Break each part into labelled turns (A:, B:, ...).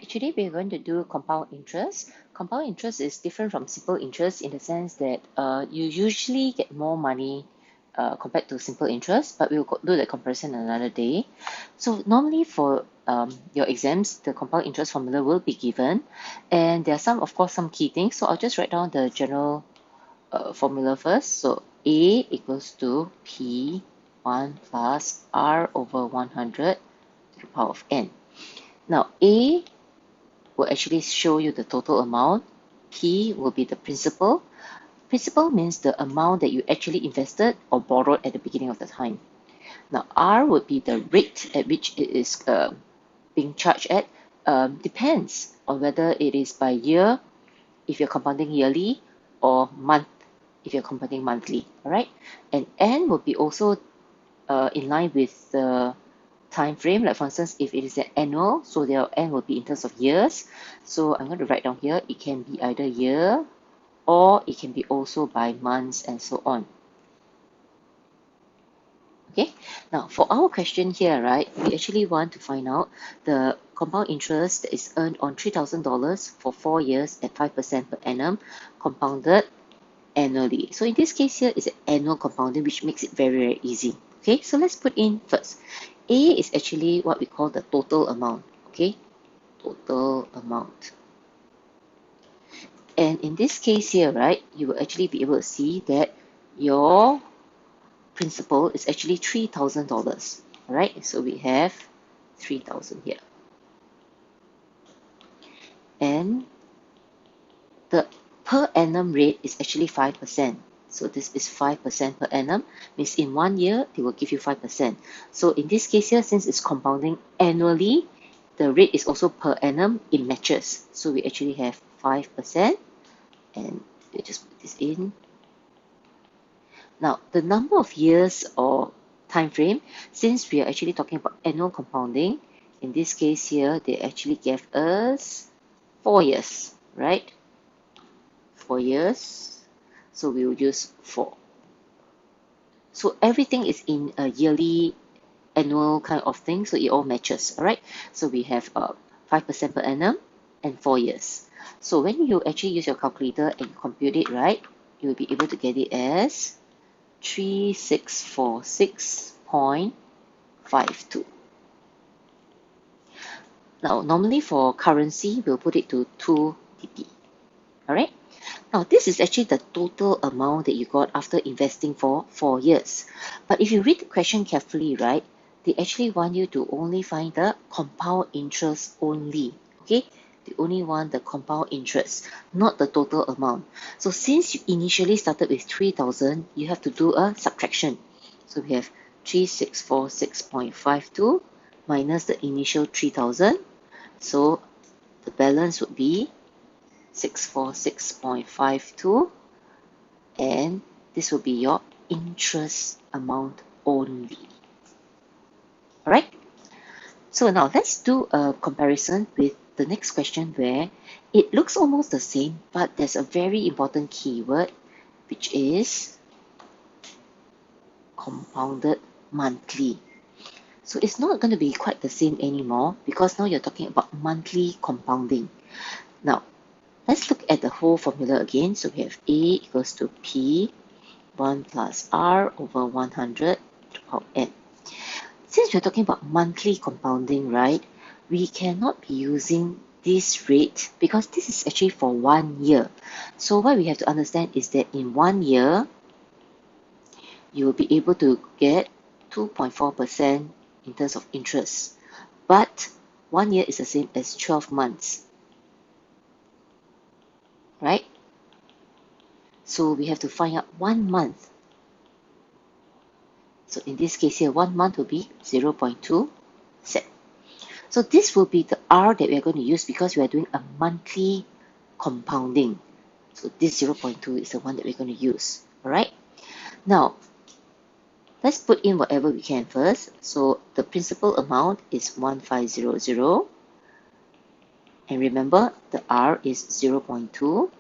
A: Today we're going to do compound interest. Compound interest is different from simple interest in the sense that you usually get more money compared to simple interest, but we'll do the comparison another day. So normally for your exams, the compound interest formula will be given, and there are some, of course, some key things. So I'll just write down the general formula first. So A equals to P1 plus R over 100 to the power of n. Now A will actually show you the total amount. P will be the principal. Principal means the amount that you actually invested or borrowed at the beginning of the time. Now R would be the rate at which it is being charged at. Depends on whether it is by year, if you're compounding yearly, or month, if you're compounding monthly. All right, and N will be also in line with the time frame. Like for instance, if it is an annual, so their N will be in terms of years. So I'm going to write down here, it can be either year or it can be also by months and so on. Okay, now for our question here, right, we actually want to find out the compound interest that is earned on $3,000 for 4 years at 5% per annum, compounded annually. So in this case here is an annual compounding, which makes it very, very easy. Okay, so let's put in first. A is actually what we call the total amount. Okay, total amount. And in this case here, right, you will actually be able to see that your principal is actually $3,000. All right, so we have 3,000 here. And the per annum rate is actually 5%. So this is 5% per annum, means in 1 year, they will give you 5%. So in this case here, since it's compounding annually, the rate is also per annum, it matches. So we actually have 5%, and we just put this in. Now, the number of years or time frame, since we are actually talking about annual compounding, in this case here, they actually gave us 4 years, right? 4 years. So we will use 4. So everything is in a yearly, annual kind of thing, so it all matches, all right? So we have 5% per annum and 4 years. So when you actually use your calculator and compute it, right, you'll be able to get it as 3646.52. Now, normally for currency, we'll put it to 2 TP, all right? Now, this is actually the total amount that you got after investing for 4 years. But if you read the question carefully, right, they actually want you to only find the compound interest only, okay? They only want the compound interest, not the total amount. So since you initially started with 3,000, you have to do a subtraction. So we have 3646.52 minus the initial 3,000. So the balance would be 646.52, and this will be your interest amount only. All right, so now let's do a comparison with the next question, where it looks almost the same, but there's a very important keyword, which is compounded monthly. So it's not going to be quite the same anymore, because now you're talking about monthly compounding. Now let's look at the whole formula again. So we have A equals to P1 plus R over 100 to the power n. Since we're talking about monthly compounding, right, we cannot be using this rate because this is actually for 1 year. So what we have to understand is that in 1 year, you will be able to get 2.4% in terms of interest. But 1 year is the same as 12 months. Right? So we have to find out 1 month. So in this case here, 1 month will be 0.2 cent. So this will be the R that we are going to use because we are doing a monthly compounding. So this 0.2 is the one that we're going to use. All right. Now, let's put in whatever we can first. So the principal amount is 1500. And remember, the R is 0.2.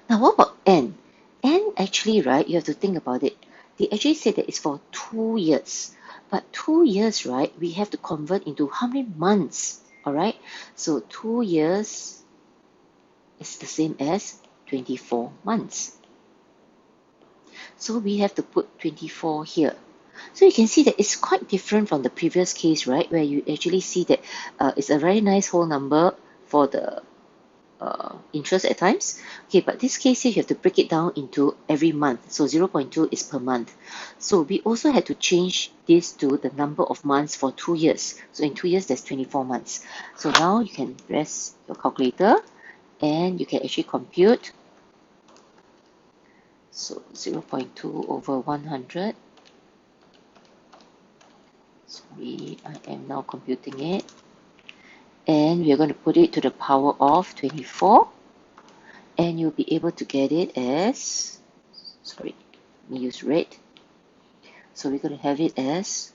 A: Now, what about N? N actually, right, you have to think about it. They actually said that it's for 2 years. But 2 years, right, we have to convert into how many months? All right, so 2 years is the same as 24 months. So we have to put 24 here. So you can see that it's quite different from the previous case, right, where you actually see that it's a very nice whole number for the interest at times. Okay, but this case here, you have to break it down into every month. So 0.2 is per month. So we also had to change this to the number of months for 2 years. So in 2 years, there's 24 months. So now you can press your calculator and you can actually compute. So 0.2 over 100. Sorry, I am now computing it. And we're going to put it to the power of 24. And you'll be able to get it as, sorry, let me use red. So we're going to have it as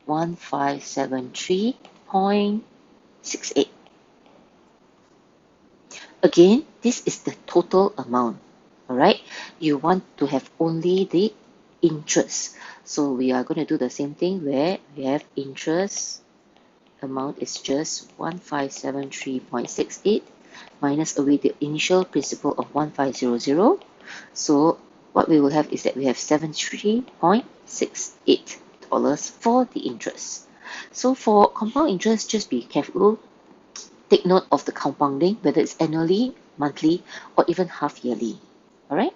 A: 1573.68. Again, this is the total amount. All right, you want to have only the interest. So we are going to do the same thing where we have interest amount is just 1573.68 minus away the initial principal of 1500. So what we will have is that we have $73.68 for the interest. So for compound interest, just be careful. Take note of the compounding, whether it's annually, monthly, or even half yearly. All right.